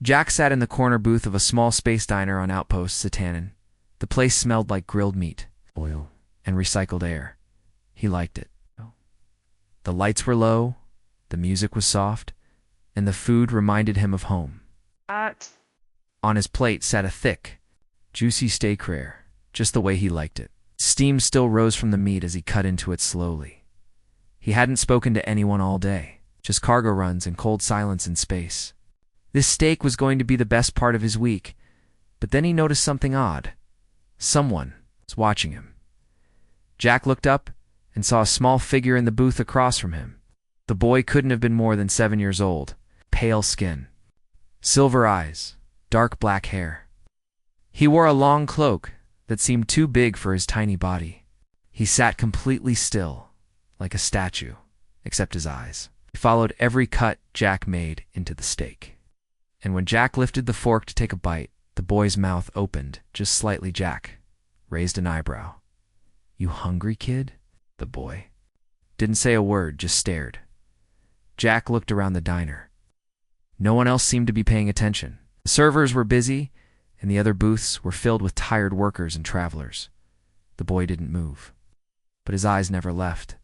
Jack sat in the corner booth of a small space diner on Outpost Satanin. The place smelled like grilled meat, oil, and recycled air. He liked it. The lights were low, the music was soft, and the food reminded him of home. On his plate sat a thick, juicy steak rare, just the way he liked it. Steam still rose from the meat as he cut into it slowly. He hadn't spoken to anyone all day, just cargo runs and cold silence in space. This steak was going to be the best part of his week, but then he noticed something odd. Someone was watching him. Jack looked up and saw a small figure in the booth across from him. The boy couldn't have been more than 7 years old, pale skin, silver eyes, dark black hair. He wore a long cloak that seemed too big for his tiny body. He sat completely still, like a statue, except his eyes. He followed every cut Jack made into the steak. And when Jack lifted the fork to take a bite, the boy's mouth opened just slightly. Jack raised an eyebrow. "You hungry, kid?" The boy didn't say a word, just stared. Jack looked around the diner. No one else seemed to be paying attention. The servers were busy, and the other booths were filled with tired workers and travelers. The boy didn't move, but his eyes never left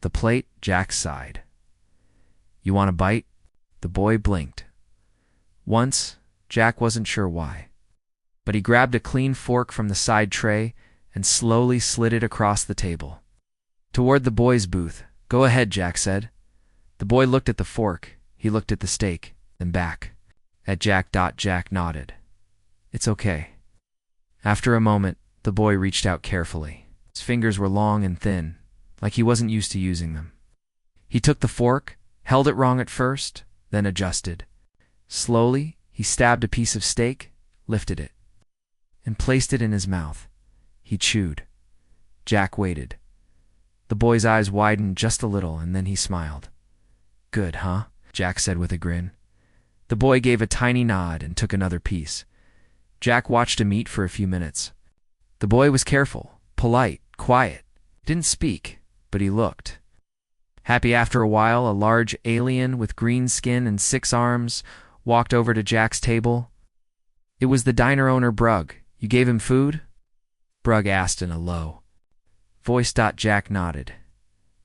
the plate. Jack sighed. "You want a bite?" The boy blinked. Once, Jack wasn't sure why, but he grabbed a clean fork from the side tray and slowly slid it across the table toward the boy's booth. "Go ahead," Jack said. The boy looked at the fork, he looked at the steak, then back at Jack. Jack nodded. "It's okay." After a moment, the boy reached out carefully. His fingers were long and thin, like he wasn't used to using them. He took the fork, held it wrong at first, then adjusted. Slowly, he stabbed a piece of steak, lifted it, and placed it in his mouth. He chewed. Jack waited. The boy's eyes widened just a little, and then he smiled. "Good, huh?" Jack said with a grin. The boy gave a tiny nod and took another piece. Jack watched him eat for a few minutes. The boy was careful, polite, quiet. Didn't speak, but he looked happy. After a while, a large alien with green skin and 6 arms walked over to Jack's table. It was the diner owner, Brug. "You gave him food?" Brug asked in a low voice. Jack nodded.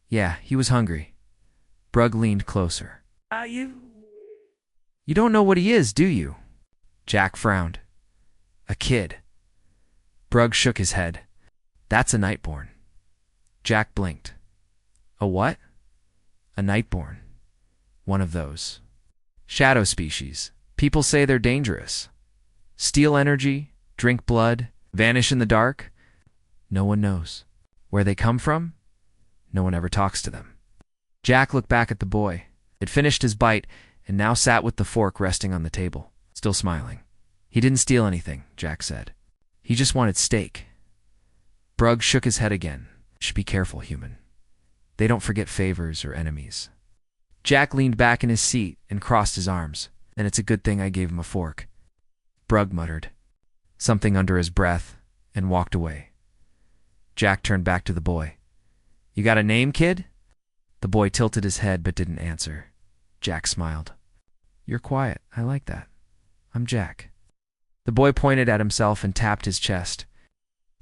"Yeah, he was hungry." Brug leaned closer. You don't know what he is, do you?" Jack frowned. "A kid." Brug shook his head. "That's a Nightborn." Jack blinked. "A what?" "A Nightborn. One of those shadow species. People say they're dangerous. Steal energy, drink blood, vanish in the dark. No one knows where they come from. No one ever talks to them." Jack looked back at the boy. It finished his bite and now sat with the fork resting on the table, still smiling. "He didn't steal anything," Jack said. "He just wanted steak." Brug shook his head again. "Should be careful, human. They don't forget favors or enemies." Jack leaned back in his seat and crossed his arms. "And it's a good thing I gave him a fork." Brug muttered something under his breath and walked away. Jack turned back to the boy. "You got a name, kid?" The boy tilted his head but didn't answer. Jack smiled. "You're quiet. I like that. I'm Jack." The boy pointed at himself and tapped his chest,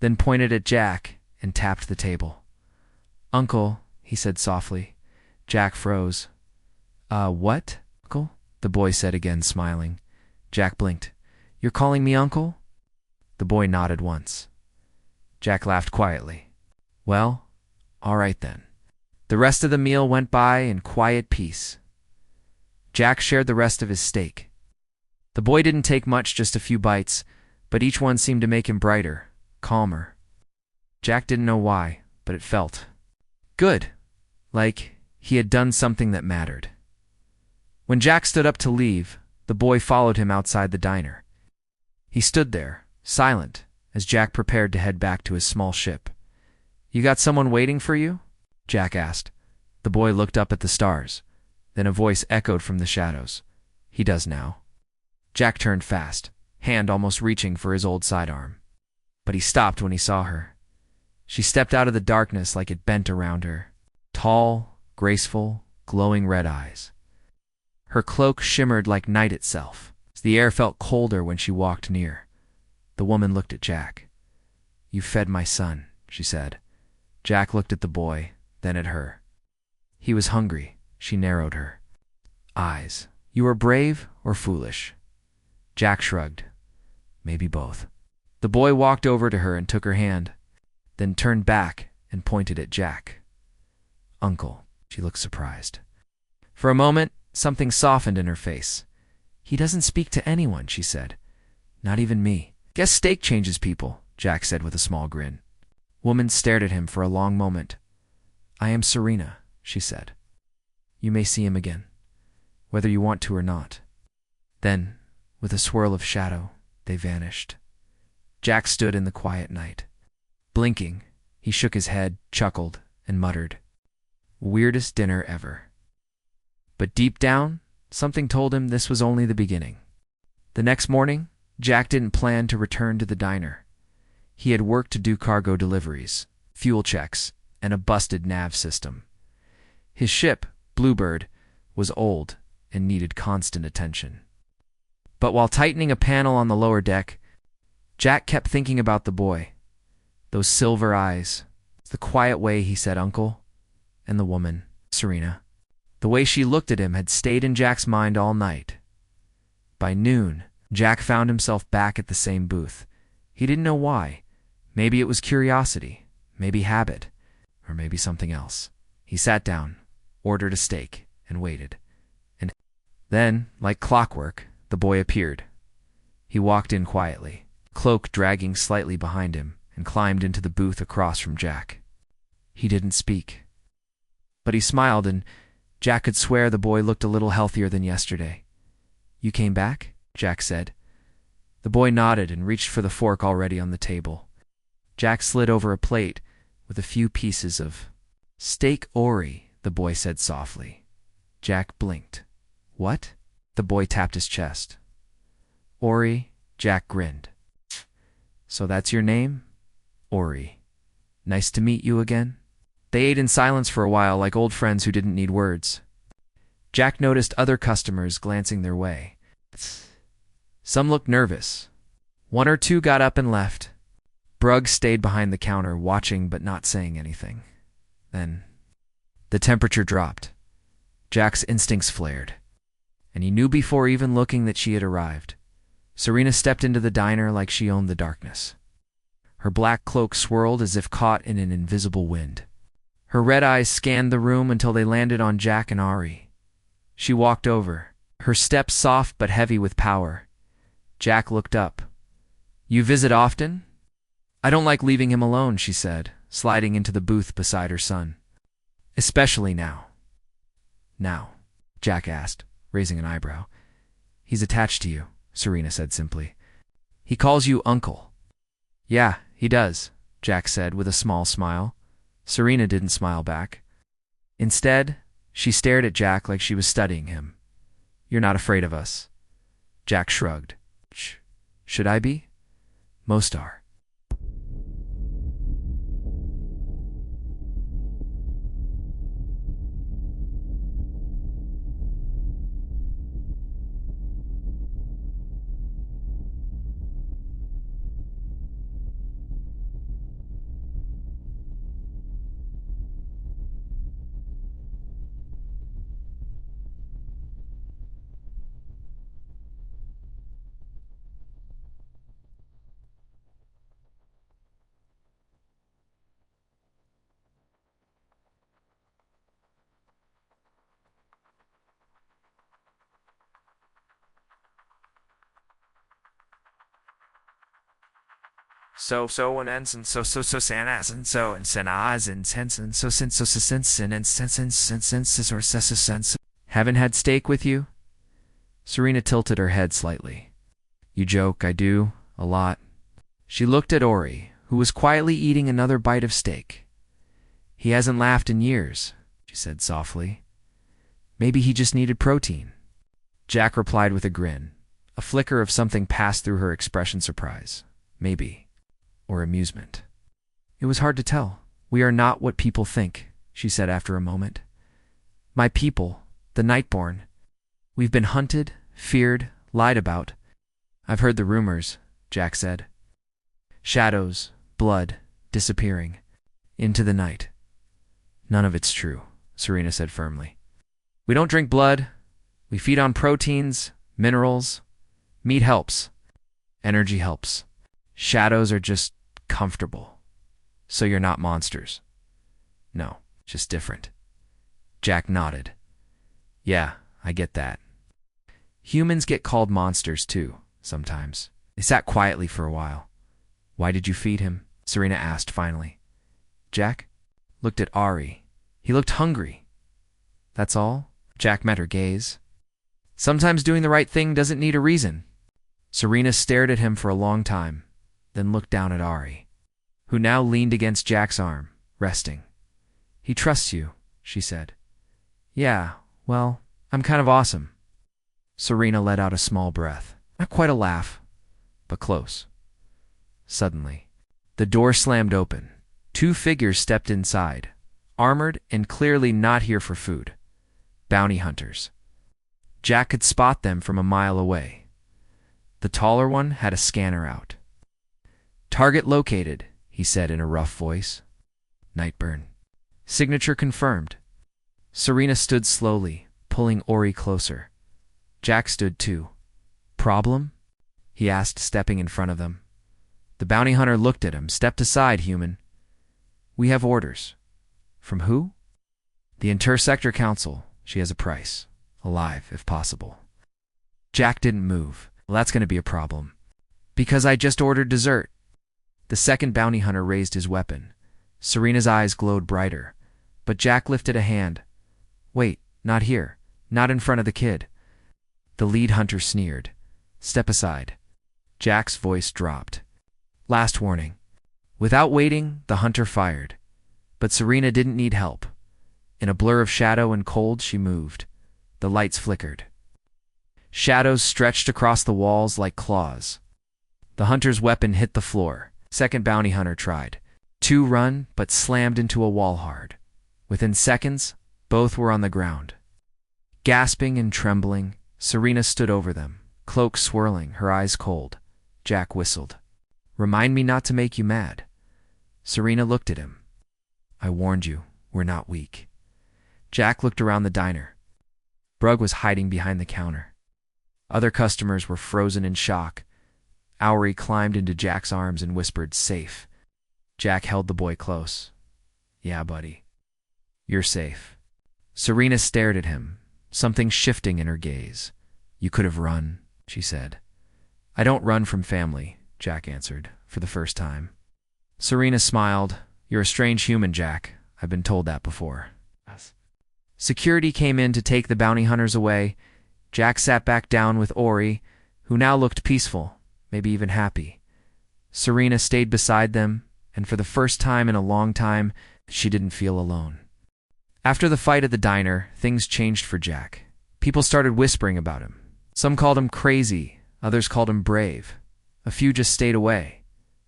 then pointed at Jack and tapped the table. "Uncle," he said softly. Jack froze. What, Uncle?" the boy said again, smiling. Jack blinked. "You're calling me Uncle?" The boy nodded once. Jack laughed quietly. "Well, all right then." The rest of the meal went by in quiet peace. Jack shared the rest of his steak. The boy didn't take much, just a few bites, but each one seemed to make him brighter, calmer. Jack didn't know why, but it felt good, like he had done something that mattered. When Jack stood up to leave, the boy followed him outside the diner. He stood there, silent, as Jack prepared to head back to his small ship. "You got someone waiting for you?" Jack asked. The boy looked up at the stars. Then a voice echoed from the shadows. "He does now." Jack turned fast, hand almost reaching for his old sidearm. But he stopped when he saw her. She stepped out of the darkness like it bent around her. Tall, graceful, glowing red eyes. Her cloak shimmered like night itself. The air felt colder when she walked near. The woman looked at Jack. "You fed my son," she said. Jack looked at the boy, then at her. He was hungry. She narrowed her eyes. "You are brave or foolish?" Jack shrugged. "Maybe both." The boy walked over to her and took her hand, then turned back and pointed at Jack. "Uncle." She looked surprised. For a moment, something softened in her face. "He doesn't speak to anyone," she said. "Not even me." "Guess steak changes people," Jack said with a small grin. Woman stared at him for a long moment. "I am Serena," she said. "You may see him again, whether you want to or not." Then, with a swirl of shadow, they vanished. Jack stood in the quiet night. Blinking, he shook his head, chuckled, and muttered, "Weirdest dinner ever." But deep down, something told him this was only the beginning. The next morning, Jack didn't plan to return to the diner. He had work to do: cargo deliveries, fuel checks, and a busted nav system. His ship, Bluebird, was old and needed constant attention. But while tightening a panel on the lower deck, Jack kept thinking about the boy. Those silver eyes, the quiet way he said "uncle," and the woman, Serena. The way she looked at him had stayed in Jack's mind all night. By noon, Jack found himself back at the same booth. He didn't know why. Maybe it was curiosity, maybe habit, or maybe something else. He sat down, ordered a steak, and waited. And then, like clockwork, the boy appeared. He walked in quietly, cloak dragging slightly behind him, and climbed into the booth across from Jack. He didn't speak, but he smiled, and Jack could swear the boy looked a little healthier than yesterday. "You came back?" Jack said. The boy nodded and reached for the fork already on the table. Jack slid over a plate with a few pieces of steak. "Ori," the boy said softly. Jack blinked. "What?" The boy tapped his chest. "Ori," Jack grinned. "So that's your name? Ori. Nice to meet you again." They ate in silence for a while, like old friends who didn't need words. Jack noticed other customers glancing their way. Some looked nervous. One or two got up and left. Brugg stayed behind the counter, watching but not saying anything. Then the temperature dropped. Jack's instincts flared, and he knew before even looking that she had arrived. Serena stepped into the diner like she owned the darkness. Her black cloak swirled as if caught in an invisible wind. Her red eyes scanned the room until they landed on Jack and Ari. She walked over, her step soft but heavy with power. Jack looked up. "You visit often?" "I don't like leaving him alone," she said, sliding into the booth beside her son. "Especially now." "Now?" Jack asked, raising an eyebrow. "He's attached to you," Serena said simply. "He calls you uncle." "Yeah, he does," Jack said with a small smile. Serena didn't smile back. Instead, she stared at Jack like she was studying him. "You're not afraid of us?" Jack shrugged. Should I be? Most are." So and ends and so sanas and so and senas and sense and so sense and sense or sense. "Haven't had steak with you?" Serena tilted her head slightly. "You joke, I do, a lot." She looked at Ori, who was quietly eating another bite of steak. "He hasn't laughed in years," she said softly. "Maybe he just needed protein." Jack replied with a grin. A flicker of something passed through her expression: surprise, maybe, or amusement. "It was hard to tell. We are not what people think," she said after a moment. "My people, the Nightborn, we've been hunted, feared, Lied about. I've heard the rumors, Jack said. Shadows, blood, disappearing. Into the night. None of it's true, Serena said firmly. We don't drink blood. We feed on proteins, minerals. Meat helps. Energy helps. Shadows are just comfortable. So you're not monsters. No, just different. Jack nodded. Yeah, I get that. Humans get called monsters too, sometimes. They sat quietly for a while. Why did you feed him? Serena asked finally. Jack looked at Ari. He looked hungry. That's all? Jack met her gaze. Sometimes doing the right thing doesn't need a reason. Serena stared at him for a long time, then looked down at Ari, who now leaned against Jack's arm, resting. He trusts you, she said. Yeah, well, I'm kind of awesome. Serena let out a small breath. Not quite a laugh, but close. Suddenly, the door slammed open. 2 figures stepped inside, armored and clearly not here for food. Bounty hunters. Jack could spot them from a mile away. The taller one had a scanner out. Target located, he said in a rough voice. Nightburn. Signature confirmed. Serena stood slowly, pulling Ori closer. Jack stood too. Problem? He asked, stepping in front of them. The bounty hunter looked at him. Stepped aside, human. We have orders. From who? The Intersector Council. She has a price. Alive, if possible. Jack didn't move. Well, that's going to be a problem. Because I just ordered dessert. The second bounty hunter raised his weapon. Serena's eyes glowed brighter. But Jack lifted a hand. Wait, not here. Not in front of the kid. The lead hunter sneered. Step aside. Jack's voice dropped. Last warning. Without waiting, the hunter fired. But Serena didn't need help. In a blur of shadow and cold, she moved. The lights flickered. Shadows stretched across the walls like claws. The hunter's weapon hit the floor. Second bounty hunter tried to run, but slammed into a wall hard. Within seconds, both were on the ground. Gasping and trembling, Serena stood over them, cloak swirling, her eyes cold. Jack whistled. Remind me not to make you mad. Serena looked at him. I warned you, we're not weak. Jack looked around the diner. Brugg was hiding behind the counter. Other customers were frozen in shock. Owry climbed into Jack's arms and whispered, safe. Jack held the boy close. Yeah, buddy. You're safe. Serena stared at him, something shifting in her gaze. You could have run, she said. I don't run from family, Jack answered, for the first time. Serena smiled. You're a strange human, Jack. I've been told that before. Security came in to take the bounty hunters away. Jack sat back down with Ori, who now looked peaceful, maybe even happy. Serena stayed beside them, and for the first time in a long time, she didn't feel alone. After the fight at the diner, things changed for Jack. People started whispering about him. Some called him crazy, others called him brave. A few just stayed away.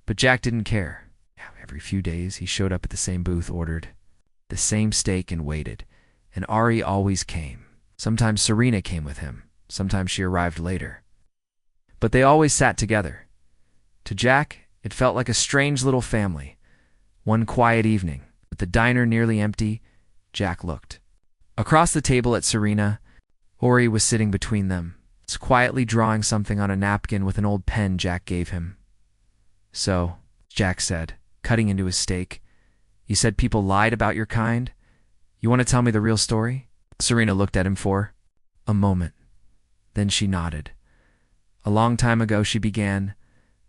But Jack didn't care. Every few days, he showed up at the same booth, ordered the same steak, and waited. And Ari always came. Sometimes Serena came with him. Sometimes she arrived later. But they always sat together. To Jack, it felt like a strange little family. One quiet evening, with the diner nearly empty, Jack looked. Across the table at Serena, Ori was sitting between them, quietly drawing something on a napkin with an old pen Jack gave him. So, Jack said, cutting into his steak, you said people lied about your kind? You want to tell me the real story? Serena looked at him for a moment. Then she nodded. A long time ago, she began,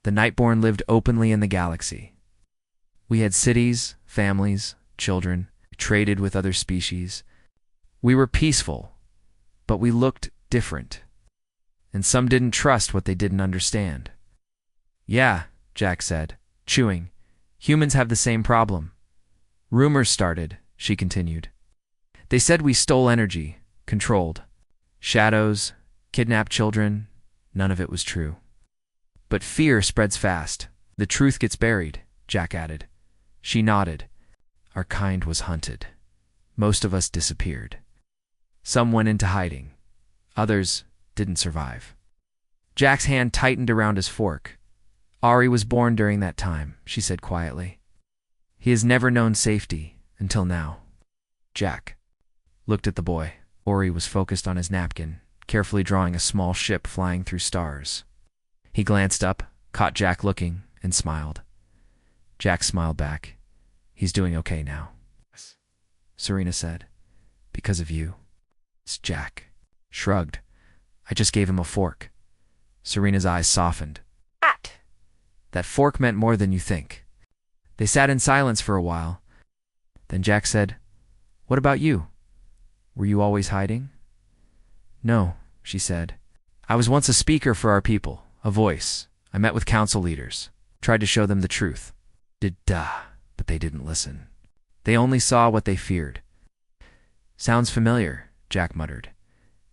the Nightborn lived openly in the galaxy. We had cities, families, children, traded with other species. We were peaceful, but we looked different. And some didn't trust what they didn't understand. Yeah, Jack said, chewing. Humans have the same problem. Rumors started, she continued. They said we stole energy, controlled. Shadows, kidnapped children, none of it was true. But fear spreads fast. The truth gets buried, Jack added. She nodded. Our kind was hunted. Most of us disappeared. Some went into hiding. Others didn't survive. Jack's hand tightened around his fork. Ari was born during that time, she said quietly. He has never known safety until now. Jack looked at the boy. Ori was focused on his napkin, carefully drawing a small ship flying through stars. He glanced up, caught Jack looking, and smiled. Jack smiled back. He's doing okay now, Serena said. Because of you. Jack shrugged. I just gave him a fork. Serena's eyes softened. That fork meant more than you think. They sat in silence for a while. Then Jack said, What about you? Were you always hiding? No, she said. I was once a speaker for our people, a voice. I met with council leaders, tried to show them the truth. But they didn't listen. They only saw what they feared. Sounds familiar, Jack muttered.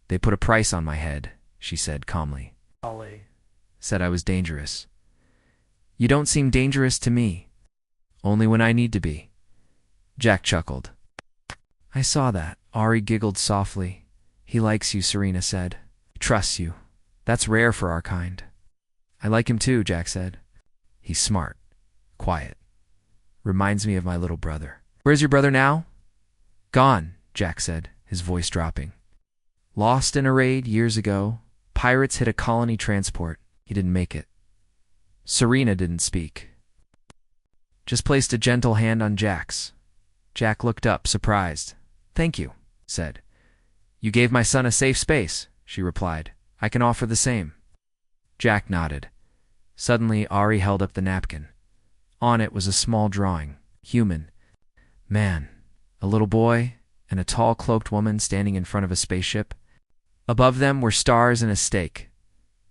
They put a price on my head, she said calmly. Ollie said I was dangerous. You don't seem dangerous to me. Only when I need to be. Jack chuckled. I saw that. Ari giggled softly. He likes you, Serena said. He trusts you. That's rare for our kind. I like him too, Jack said. He's smart. Quiet. Reminds me of my little brother. Where's your brother now? Gone, Jack said, his voice dropping. Lost in a raid years ago. Pirates hit a colony transport. He didn't make it. Serena didn't speak. Just placed a gentle hand on Jack's. Jack looked up, surprised. Thank you, said. You gave my son a safe space, she replied. I can offer the same. Jack nodded. Suddenly, Ari held up the napkin. On it was a small drawing. Human. Man. A little boy and a tall cloaked woman standing in front of a spaceship. Above them were stars and a stake.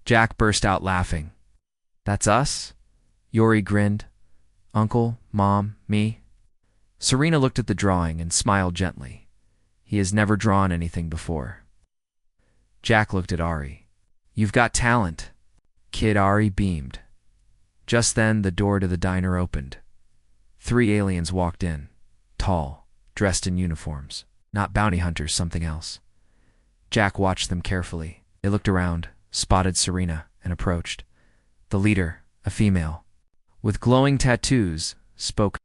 Jack burst out laughing. That's us? Yori grinned. Uncle, Mom, me. Serena looked at the drawing and smiled gently. He has never drawn anything before. Jack looked at Ari. You've got talent. Kid Ari beamed. Just then, the door to the diner opened. 3 aliens walked in. Tall, dressed in uniforms. Not bounty hunters, something else. Jack watched them carefully. They looked around, spotted Serena, and approached. The leader, a female, with glowing tattoos, spoke.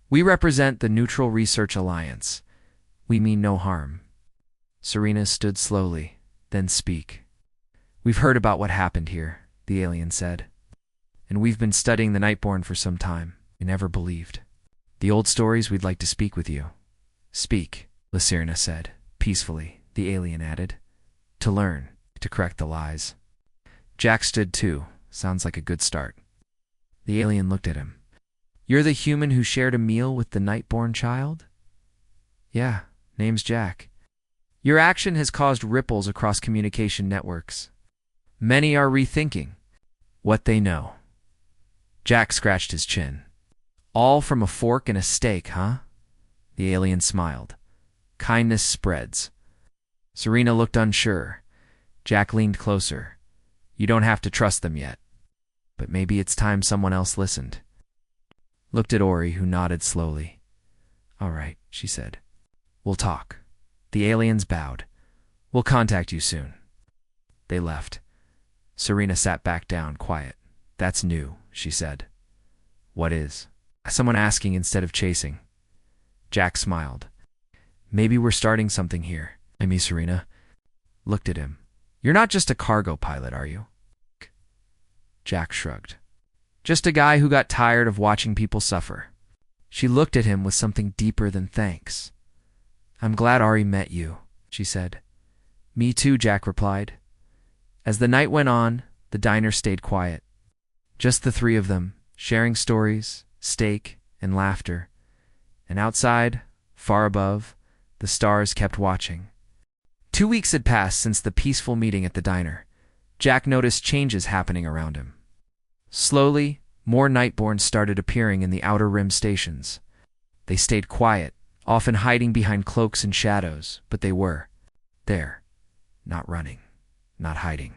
We represent the Neutral Research Alliance. We mean no harm. Serena stood slowly, then speak. We've heard about what happened here, the alien said. And we've been studying the Nightborn for some time. We never believed. The old stories, we'd like to speak with you. Speak, Lacerna said, peacefully, the alien added. To learn, to correct the lies. Jack stood too. Sounds like a good start. The alien looked at him. You're the human who shared a meal with the Nightborn child? Yeah, name's Jack. Your action has caused ripples across communication networks. Many are rethinking what they know. Jack scratched his chin. All from a fork and a steak, huh? The alien smiled. Kindness spreads. Serena looked unsure. Jack leaned closer. You don't have to trust them yet. But maybe it's time someone else listened. Looked at Ori, who nodded slowly. All right, she said. We'll talk. The aliens bowed. We'll contact you soon. They left. Serena sat back down, quiet. That's new, she said. What is? Someone asking instead of chasing. Jack smiled. Maybe we're starting something here. Serena looked at him. You're not just a cargo pilot, are you? Jack shrugged. Just a guy who got tired of watching people suffer. She looked at him with something deeper than thanks. I'm glad Ari met you, she said. Me too, Jack replied. As the night went on, the diner stayed quiet. Just the 3 of them, sharing stories, steak, and laughter. And outside, far above, the stars kept watching. 2 weeks had passed since the peaceful meeting at the diner. Jack noticed changes happening around him. Slowly, more Nightborns started appearing in the Outer Rim stations. They stayed quiet, often hiding behind cloaks and shadows, but they were there, not running, not hiding.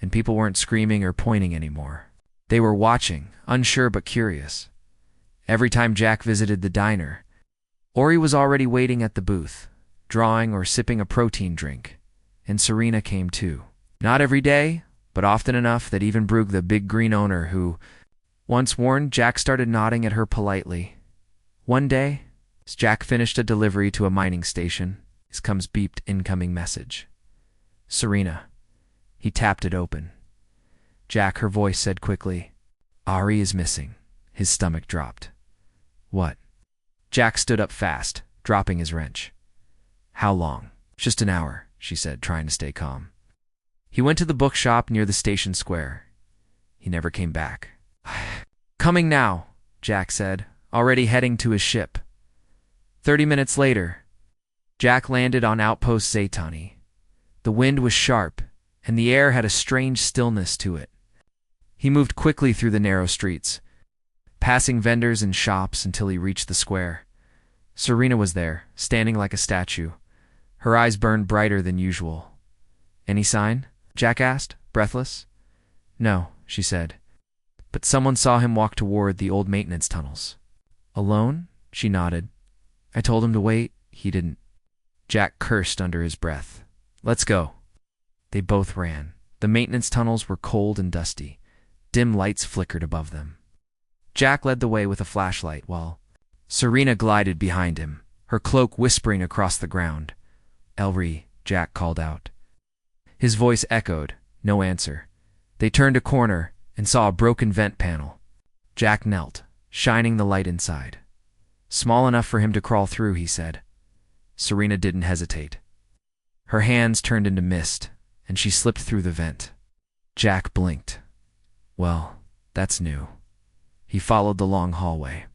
And people weren't screaming or pointing anymore. They were watching, unsure but curious. Every time Jack visited the diner, Ori was already waiting at the booth, drawing or sipping a protein drink, and Serena came too. Not every day, but often enough that even Brug, the big green owner who once warned, Jack started nodding at her politely. One day, as Jack finished a delivery to a mining station, his comes beeped incoming message. Serena. He tapped it open. Jack, her voice said quickly. Ari is missing. His stomach dropped. What? Jack stood up fast, dropping his wrench. How long? Just an hour, she said, trying to stay calm. He went to the bookshop near the station square. He never came back. Coming now, Jack said, already heading to his ship. 30 minutes later, Jack landed on outpost Zaytani. The wind was sharp, and the air had a strange stillness to it. He moved quickly through the narrow streets, passing vendors and shops until he reached the square. Serena was there, standing like a statue. Her eyes burned brighter than usual. Any sign? Jack asked, breathless. No, she said. But someone saw him walk toward the old maintenance tunnels. Alone? She nodded. I told him to wait. He didn't. Jack cursed under his breath. Let's go. They both ran. The maintenance tunnels were cold and dusty. Dim lights flickered above them. Jack led the way with a flashlight while Serena glided behind him, her cloak whispering across the ground. Elri, Jack called out. His voice echoed. No answer. They turned a corner and saw a broken vent panel. Jack knelt, shining the light inside. Small enough for him to crawl through, he said. Serena didn't hesitate. Her hands turned into mist, and she slipped through the vent. Jack blinked. Well, that's new. He followed the long hallway.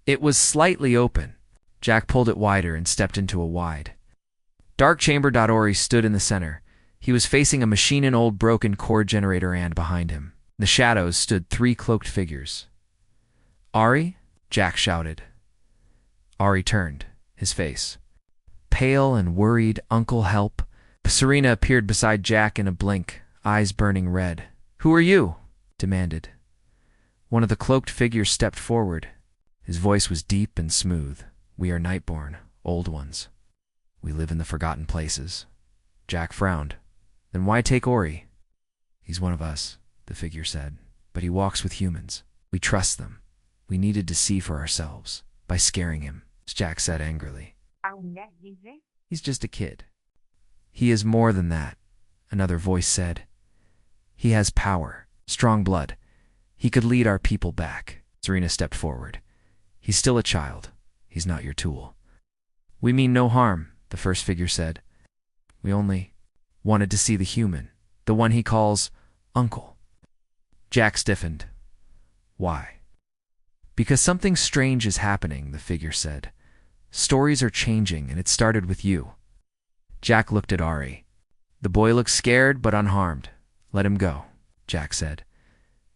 It was slightly open. Jack pulled it wider and stepped into a wide, dark chamber. Ori stood in the center. He was facing a machine, an old broken core generator, and behind him, in the shadows, stood 3 cloaked figures. Ari? Jack shouted. Ari turned, his face pale and worried. Uncle, help. Serena appeared beside Jack in a blink, eyes burning red. Who are you? Demanded. One of the cloaked figures stepped forward. His voice was deep and smooth. We are Nightborn, old ones. We live in the forgotten places. Jack frowned. Then why take Ori? He's one of us, the figure said, but he walks with humans. We trust them. We needed to see for ourselves by scaring him, Jack said angrily. He's just a kid. He is more than that, another voice said. He has power, strong blood. He could lead our people back. Serena stepped forward. He's still a child. He's not your tool. We mean no harm, the first figure said. We only wanted to see the human, the one he calls Uncle. Jack stiffened. Why? Because something strange is happening, the figure said. Stories are changing, and it started with you. Jack looked at Ari. The boy looked scared but unharmed. Let him go, Jack said.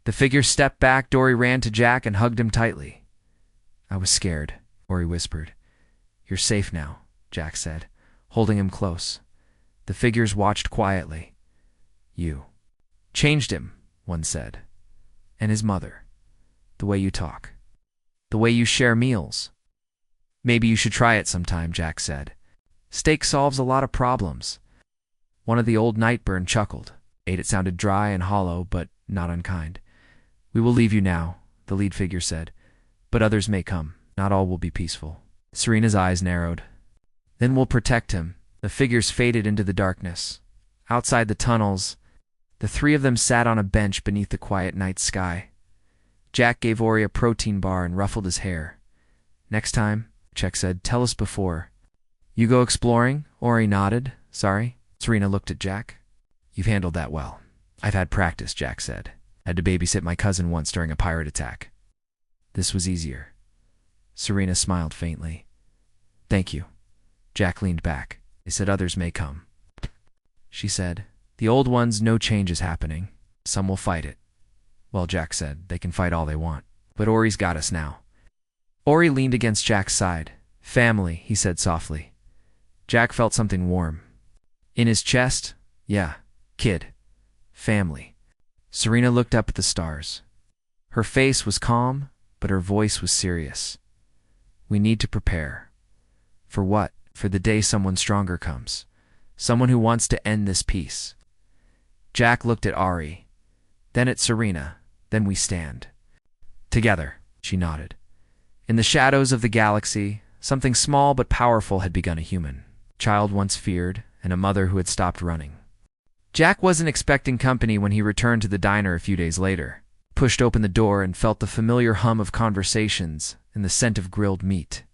The figure stepped back. Ori ran to Jack and hugged him tightly. I was scared, Ori whispered. You're safe now, Jack said, holding him close. The figures watched quietly. You changed him, one said. And his mother. The way you talk. The way you share meals. Maybe you should try it sometime, Jack said. Steak solves a lot of problems. One of the old Nightburn chuckled. It sounded dry and hollow, but not unkind. We will leave you now, the lead figure said. But others may come. Not all will be peaceful. Serena's eyes narrowed. Then we'll protect him. The figures faded into the darkness. Outside the tunnels, the 3 of them sat on a bench beneath the quiet night sky. Jack gave Ori a protein bar and ruffled his hair. Next time, Jack said, tell us before. You go exploring? Ori nodded. Sorry. Serena looked at Jack. You've handled that well. I've had practice, Jack said. Had to babysit my cousin once during a pirate attack. This was easier. Serena smiled faintly. Thank you. Jack leaned back. They said others may come. She said, the old ones, no change is happening. Some will fight it. Well, Jack said, they can fight all they want. But Ori's got us now. Ori leaned against Jack's side. Family, he said softly. Jack felt something warm. In his chest? Yeah, kid. Family. Serena looked up at the stars. Her face was calm, but her voice was serious. We need to prepare. For what? For the day someone stronger comes. Someone who wants to end this peace. Jack looked at Ari, then at Serena, then we stand. Together, she nodded. In the shadows of the galaxy, something small but powerful had begun a human child once feared, and a mother who had stopped running. Jack wasn't expecting company when he returned to the diner a few days later, pushed open the door and felt the familiar hum of conversations and the scent of grilled meat.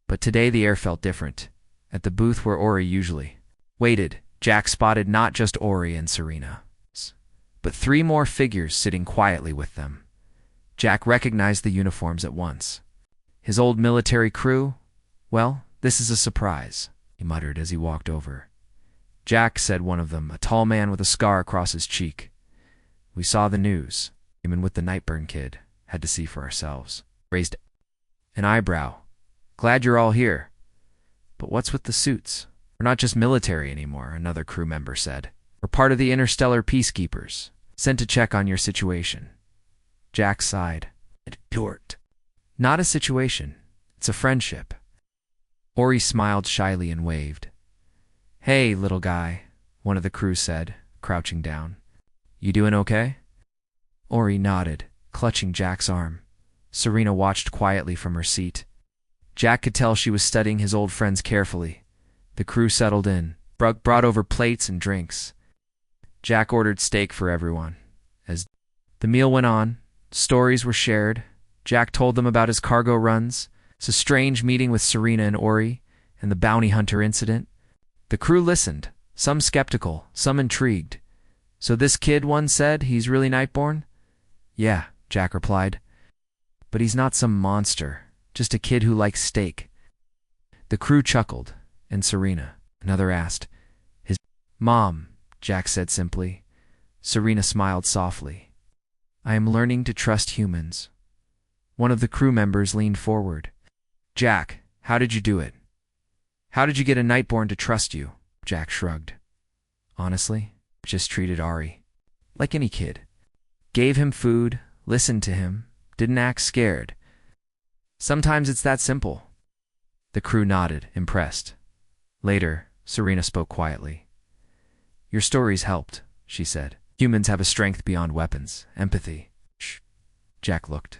But today the air felt different. At the booth where Ori usually waited, Jack spotted not just Ori and Serena, but 3 more figures sitting quietly with them. Jack recognized the uniforms at once. His old military crew? Well, this is a surprise, he muttered as he walked over. Jack, said one of them, a tall man with a scar across his cheek. We saw the news. Even with the Nightburn kid, had to see for ourselves. Raised an eyebrow. Glad you're all here. But what's with the suits? We're not just military anymore, another crew member said. We're part of the interstellar peacekeepers, sent to check on your situation. Jack sighed. Not a situation. It's a friendship. Ori smiled shyly and waved. Hey, little guy, one of the crew said, crouching down. You doing okay? Ori nodded, clutching Jack's arm. Serena watched quietly from her seat. Jack could tell she was studying his old friends carefully. The crew settled in, brought over plates and drinks. Jack ordered steak for everyone. As the meal went on, stories were shared. Jack told them about his cargo runs, his strange meeting with Serena and Ori, and the bounty hunter incident. The crew listened, some skeptical, some intrigued. So this kid, one said, he's really Nightborn? Yeah, Jack replied. But he's not some monster, just a kid who likes steak. The crew chuckled, and Serena, another asked. His mom, Jack said simply. Serena smiled softly. I am learning to trust humans. One of the crew members leaned forward. Jack, how did you do it? How did you get a Nightborn to trust you? Jack shrugged. Honestly, just treated Ari like any kid. Gave him food, listened to him, didn't act scared. Sometimes it's that simple. The crew nodded, impressed. Later, Serena spoke quietly. Your stories helped, she said. Humans have a strength beyond weapons, empathy. Shh. Jack looked.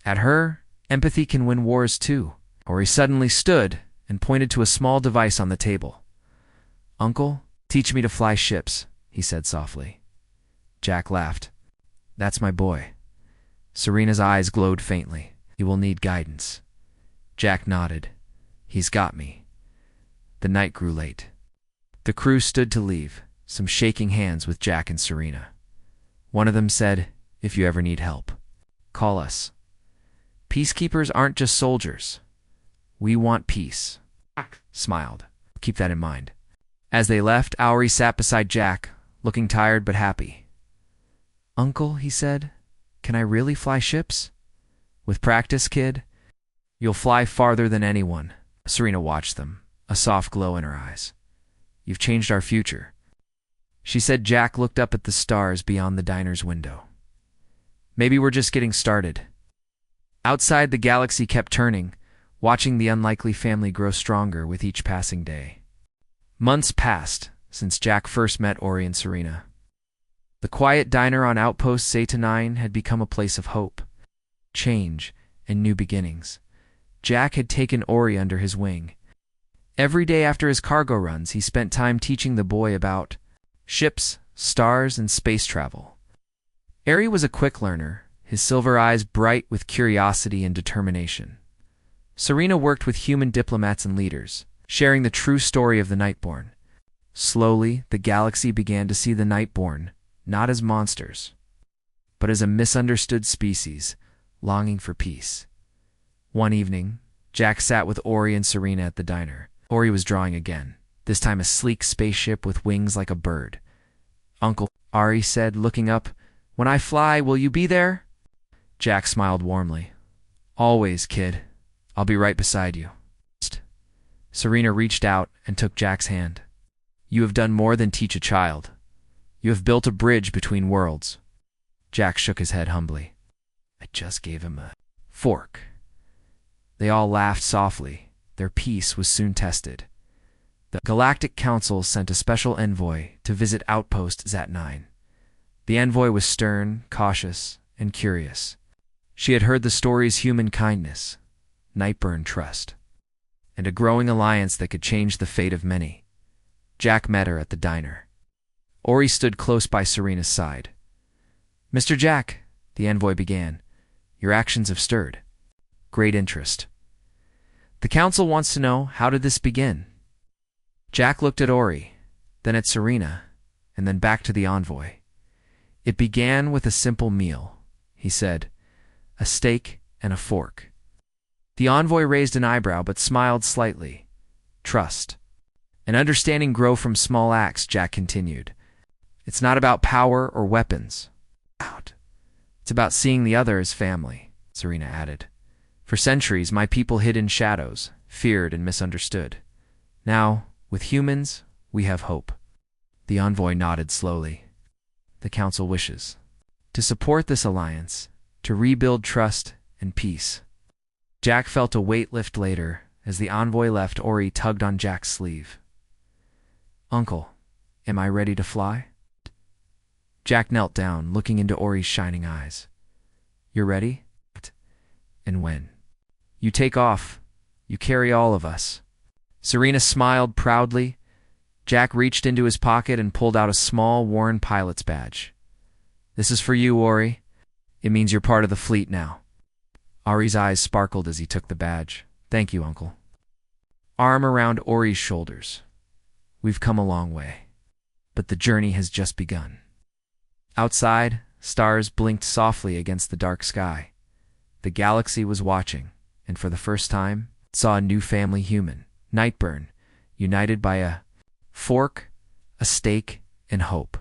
At her, empathy can win wars too. Ori suddenly stood and pointed to a small device on the table. Uncle, teach me to fly ships, he said softly. Jack laughed. That's my boy. Serena's eyes glowed faintly. He will need guidance. Jack nodded. He's got me. The night grew late. The crew stood to leave, some shaking hands with Jack and Serena. One of them said, if you ever need help, call us. Peacekeepers aren't just soldiers. We want peace. Jack smiled. Keep that in mind. As they left, Ori sat beside Jack, looking tired but happy. Uncle, he said, can I really fly ships? With practice, kid, you'll fly farther than anyone. Serena watched them, a soft glow in her eyes. You've changed our future. She said. Jack looked up at the stars beyond the diner's window. Maybe we're just getting started. Outside, the galaxy kept turning, watching the unlikely family grow stronger with each passing day. Months passed since Jack first met Ori and Serena. The quiet diner on Outpost Zeta 9 had become a place of hope, change, and new beginnings. Jack had taken Ori under his wing. Every day after his cargo runs, he spent time teaching the boy about ships, stars, and space travel. Ori was a quick learner, his silver eyes bright with curiosity and determination. Serena worked with human diplomats and leaders, sharing the true story of the Nightborn. Slowly, the galaxy began to see the Nightborn not as monsters, but as a misunderstood species, longing for peace. One evening, Jack sat with Ori and Serena at the diner. Ori was drawing again, this time a sleek spaceship with wings like a bird. Uncle, Ari said, looking up, when I fly, will you be there? Jack smiled warmly. Always, kid. I'll be right beside you. Serena reached out and took Jack's hand. You have done more than teach a child. You have built a bridge between worlds. Jack shook his head humbly. I just gave him a fork. They all laughed softly. Their peace was soon tested. The Galactic Council sent a special envoy to visit Outpost Zat 9. The envoy was stern, cautious, and curious. She had heard the stories human kindness, Nightburn trust, and a growing alliance that could change the fate of many. Jack met her at the diner. Ori stood close by Serena's side. "Mr. Jack," the envoy began, "your actions have stirred great interest. The council wants to know, how did this begin?" Jack looked at Ori, then at Serena, and then back to the envoy. "It began with a simple meal," he said, "a steak and a fork." The envoy raised an eyebrow but smiled slightly. "Trust. And understanding grow from small acts," Jack continued. "It's not about power or weapons. It's about seeing the other as family," Serena added. "For centuries, my people hid in shadows, feared and misunderstood. Now, with humans, we have hope." The envoy nodded slowly. "The council wishes to support this alliance, to rebuild trust and peace." Jack felt a weight lift later. As the envoy left, Ori tugged on Jack's sleeve. "Uncle, am I ready to fly?" Jack knelt down, looking into Ori's shining eyes. "You're ready? And when? You take off. You carry all of us." Serena smiled proudly. Jack reached into his pocket and pulled out a small, worn pilot's badge. "This is for you, Ori. It means you're part of the fleet now." Ori's eyes sparkled as he took the badge. "Thank you, Uncle." Arm around Ori's shoulders. "We've come a long way, but the journey has just begun." Outside, stars blinked softly against the dark sky. The galaxy was watching, and for the first time, saw a new family human, Nightburn, united by a fork, a stake, and hope.